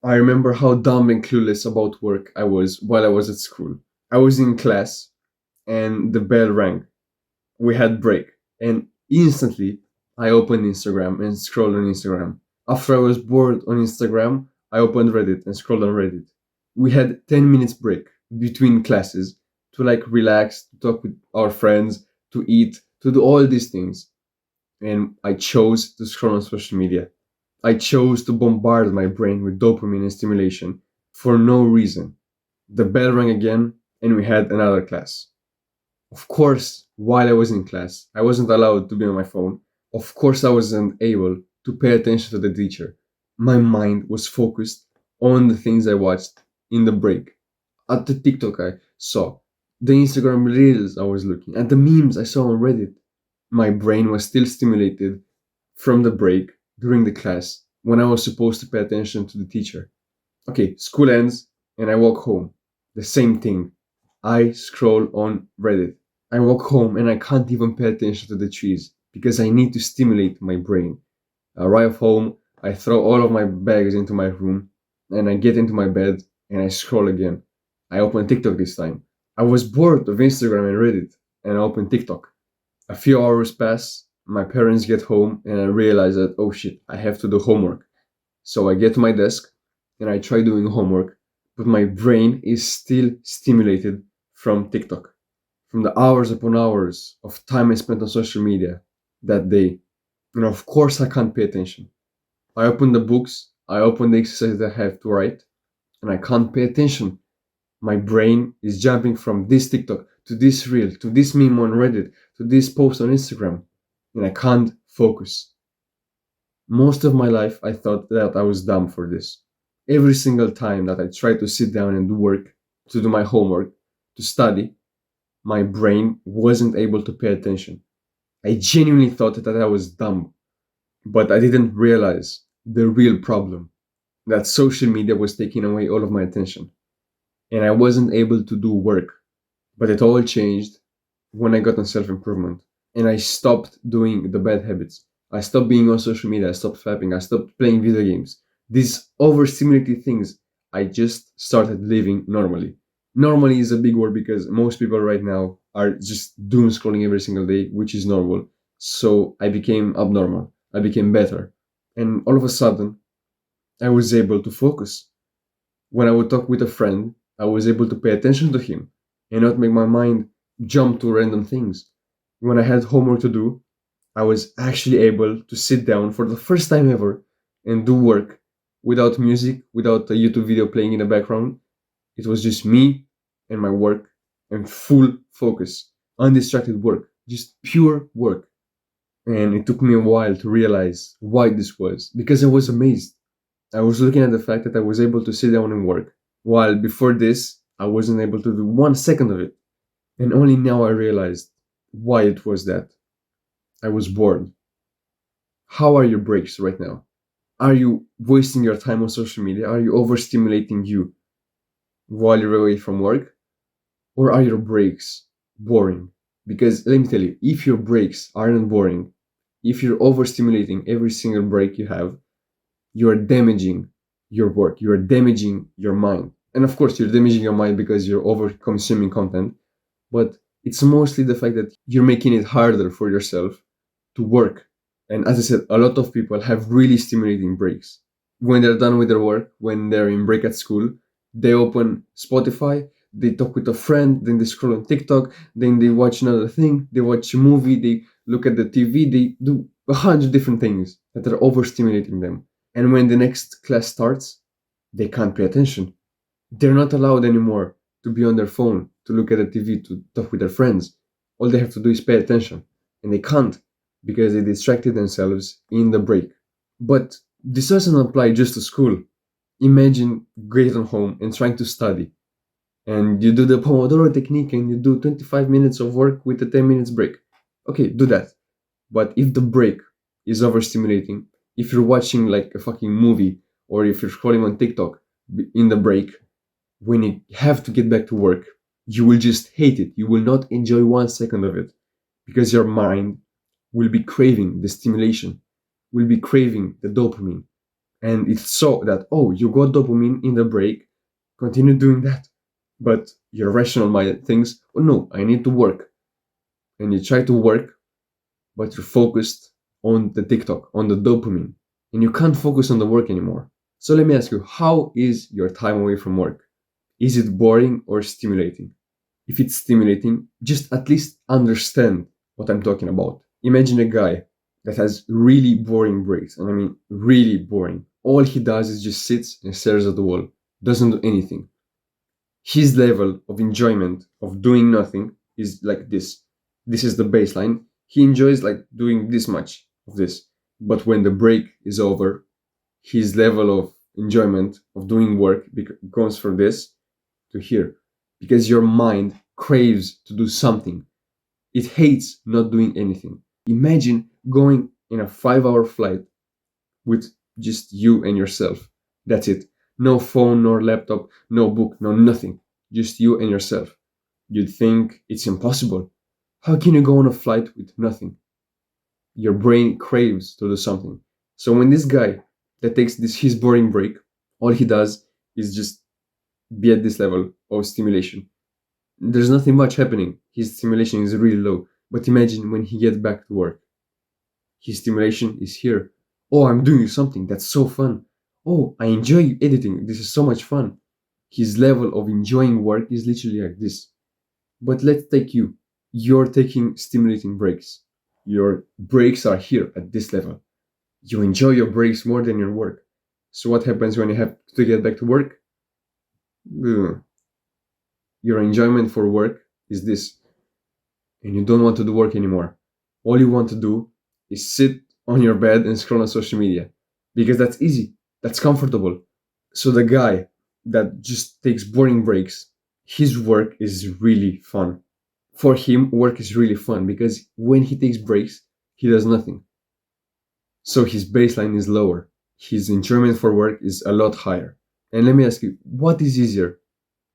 I remember how dumb and clueless about work I was while I was at school. I was in class and the bell rang. We had break, and instantly I opened Instagram and scrolled on Instagram. After I was bored on Instagram, I opened Reddit and scrolled on Reddit. We had 10 minutes break between classes to relax, to talk with our friends, to eat, to do all these things. And I chose to scroll on social media. I chose to bombard my brain with dopamine and stimulation for no reason. The bell rang again, and we had another class. Of course, while I was in class, I wasn't allowed to be on my phone. Of course, I wasn't able to pay attention to the teacher. My mind was focused on the things I watched in the break, at the TikTok I saw, the Instagram reels I was looking, at the memes I saw on Reddit. My brain was still stimulated from the break during the class when I was supposed to pay attention to the teacher. Okay, school ends and I walk home. The same thing. I scroll on Reddit. I walk home and I can't even pay attention to the trees because I need to stimulate my brain. I arrive home, I throw all of my bags into my room, and I get into my bed and I scroll again. I open TikTok this time. I was bored of Instagram and Reddit, and I open TikTok. A few hours pass, my parents get home, and I realize that, oh shit, I have to do homework. So I get to my desk and I try doing homework, but my brain is still stimulated from TikTok, from the hours upon hours of time I spent on social media that day. And of course, I can't pay attention. I open the books, I open the exercises I have to write, and I can't pay attention. My brain is jumping from this TikTok to this reel to this meme on Reddit to this post on Instagram, and I can't focus. Most of my life, I thought that I was dumb for this. Every single time that I tried to sit down and do work, to do my homework, to study, my brain wasn't able to pay attention. I genuinely thought that I was dumb, but I didn't realize the real problem, that social media was taking away all of my attention, and I wasn't able to do work. But it all changed when I got on self improvement and I stopped doing the bad habits. I stopped being on social media, I stopped fapping, I stopped playing video games. These overstimulated things, I just started living normally. Normally is a big word because most people right now are just doom scrolling every single day, which is normal. So I became abnormal. I became better. And all of a sudden, I was able to focus. When I would talk with a friend, I was able to pay attention to him and not make my mind jump to random things. When I had homework to do, I was actually able to sit down for the first time ever and do work without music, without a YouTube video playing in the background. It was just me and my work and full focus, undistracted work, just pure work. And it took me a while to realize why this was because I was amazed. I was looking at the fact that I was able to sit down and work, while before this, I wasn't able to do 1 second of it. And only now I realized why it was that. I was bored. How are your breaks right now? Are you wasting your time on social media? Are you overstimulating you while you're away from work? Or are your breaks boring? Because let me tell you, if your breaks aren't boring, if you're overstimulating every single break you have, you are damaging your work, you are damaging your mind. And of course, you're damaging your mind because you're over consuming content, but it's mostly the fact that you're making it harder for yourself to work. And as I said, a lot of people have really stimulating breaks. When they're done with their work, when they're in break at school, they open Spotify, they talk with a friend, then they scroll on TikTok, then they watch another thing, they watch a movie, they look at the TV, they do 100 different things that are overstimulating them. And when the next class starts, they can't pay attention. They're not allowed anymore to be on their phone, to look at the TV, to talk with their friends. All they have to do is pay attention. And they can't because they distracted themselves in the break. But this doesn't apply just to school. Imagine getting home and trying to study. And you do the Pomodoro technique and you do 25 minutes of work with a 10 minutes break. Okay, do that. But if the break is overstimulating, if you're watching like a fucking movie or if you're scrolling on TikTok in the break, when you have to get back to work, you will just hate it. You will not enjoy 1 second of it because your mind will be craving the stimulation, will be craving the dopamine. And it's so that, oh, you got dopamine in the break, continue doing that. But your rational mind thinks, oh no, I need to work. And you try to work, but you're focused on the TikTok, on the dopamine. And you can't focus on the work anymore. So let me ask you, how is your time away from work? Is it boring or stimulating? If it's stimulating, just at least understand what I'm talking about. Imagine a guy that has really boring breaks, and I mean really boring. All he does is just sits and stares at the wall, doesn't do anything. His level of enjoyment of doing nothing is like this. This is the baseline. He enjoys like doing this much of this. But when the break is over, his level of enjoyment of doing work goes from this to here, because your mind craves to do something. It hates not doing anything. Imagine going in a 5 hour flight with just you and yourself. That's it. No phone, nor laptop, no book, no nothing. Just you and yourself. You'd think it's impossible. How can you go on a flight with nothing? Your brain craves to do something. So when this guy that takes this his boring break, all he does is just be at this level of stimulation. There's nothing much happening. His stimulation is really low. But imagine when he gets back to work. His stimulation is here. Oh, I'm doing something. That's so fun. Oh, I enjoy editing. This is so much fun. His level of enjoying work is literally like this. But let's take you. You're taking stimulating breaks. Your breaks are here at this level. You enjoy your breaks more than your work. So what happens when you have to get back to work? Ugh. Your enjoyment for work is this, and you don't want to do work anymore. All you want to do is sit on your bed and scroll on social media because that's easy, that's comfortable. So the guy that just takes boring breaks, his work is really fun. For him, work is really fun because when he takes breaks, he does nothing. So his baseline is lower. His enjoyment for work is a lot higher. And let me ask you, what is easier,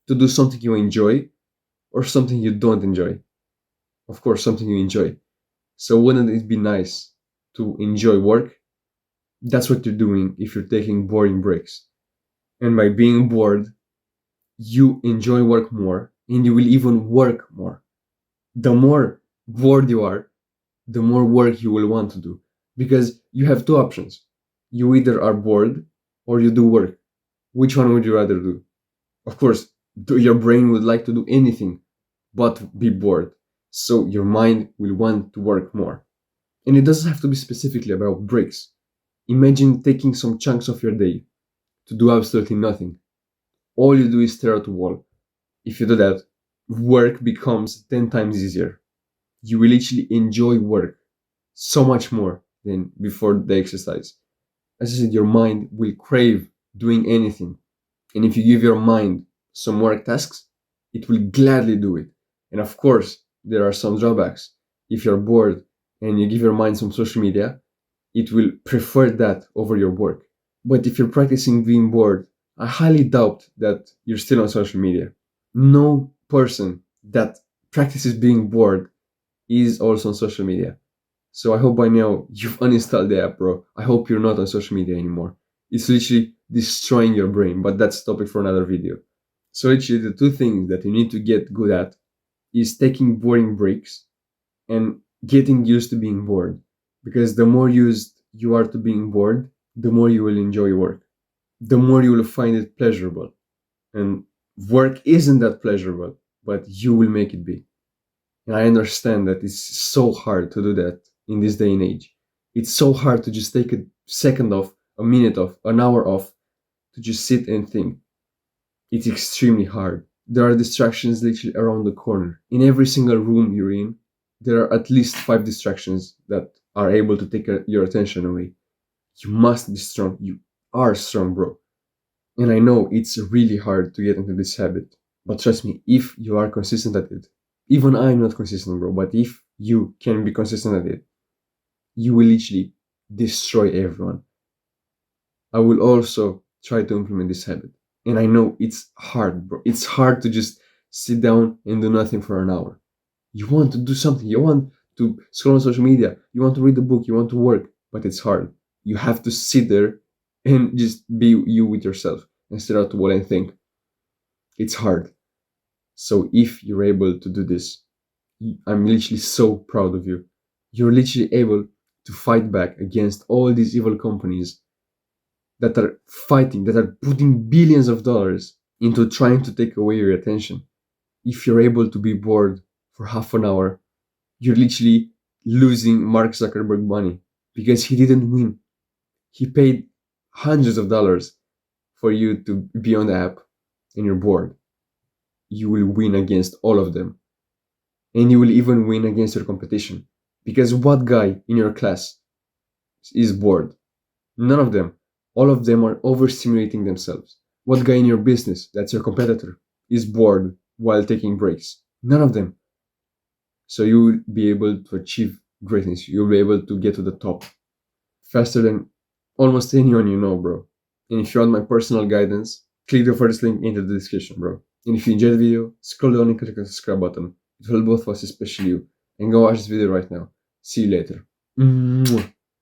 to do something you enjoy or something you don't enjoy? Of course, something you enjoy. So wouldn't it be nice to enjoy work? That's what you're doing if you're taking boring breaks. And by being bored, you enjoy work more and you will even work more. The more bored you are, the more work you will want to do. Because you have two options. You either are bored or you do work. Which one would you rather do? Of course, your brain would like to do anything but be bored. So your mind will want to work more. And it doesn't have to be specifically about breaks. Imagine taking some chunks of your day to do absolutely nothing. All you do is stare at the wall. If you do that, work becomes 10 times easier. You will actually enjoy work so much more than before the exercise. As I said, your mind will crave doing anything. And if you give your mind some work tasks, it will gladly do it. And of course, there are some drawbacks. If you're bored and you give your mind some social media, it will prefer that over your work. But if you're practicing being bored, I highly doubt that you're still on social media. No person that practices being bored is also on social media. So I hope by now you've uninstalled the app, bro. I hope you're not on social media anymore. It's literally destroying your brain, but that's a topic for another video. So literally the two things that you need to get good at is taking boring breaks and getting used to being bored. Because the more used you are to being bored, the more you will enjoy work. The more you will find it pleasurable. And work isn't that pleasurable, but you will make it be. And I understand that it's so hard to do that in this day and age. It's so hard to just take a second off, a minute off, an hour off, to just sit and think. It's extremely hard. There are distractions literally around the corner. In every single room you're in, there are at least 5 distractions that are able to take your attention away. You must be strong. You are strong, bro. And I know it's really hard to get into this habit. But trust me, if you are consistent at it, even I'm not consistent, bro, but if you can be consistent at it, you will literally destroy everyone. I will also try to implement this habit. And I know it's hard, bro. It's hard to just sit down and do nothing for an hour. You want to do something. You want to scroll on social media. You want to read a book. You want to work. But it's hard. You have to sit there and just be you with yourself and stare at the wall and think. It's hard. So if you're able to do this, I'm literally so proud of you. You're literally able to fight back against all these evil companies that are fighting, that are putting billions of dollars into trying to take away your attention. If you're able to be bored for half an hour, you're literally losing Mark Zuckerberg money because he didn't win. He paid hundreds of dollars for you to be on the app and you're bored. You will win against all of them. And you will even win against your competition. Because what guy in your class is bored? None of them. All of them are overstimulating themselves. What guy in your business, that's your competitor, is bored while taking breaks? None of them. So you will be able to achieve greatness. You'll be able to get to the top faster than almost anyone you know, bro. And if you want my personal guidance, click the first link into the description, bro. And if you enjoyed the video, scroll down and click the subscribe button. It will help both of us, especially you. And go watch this video right now. See you later. Mwah.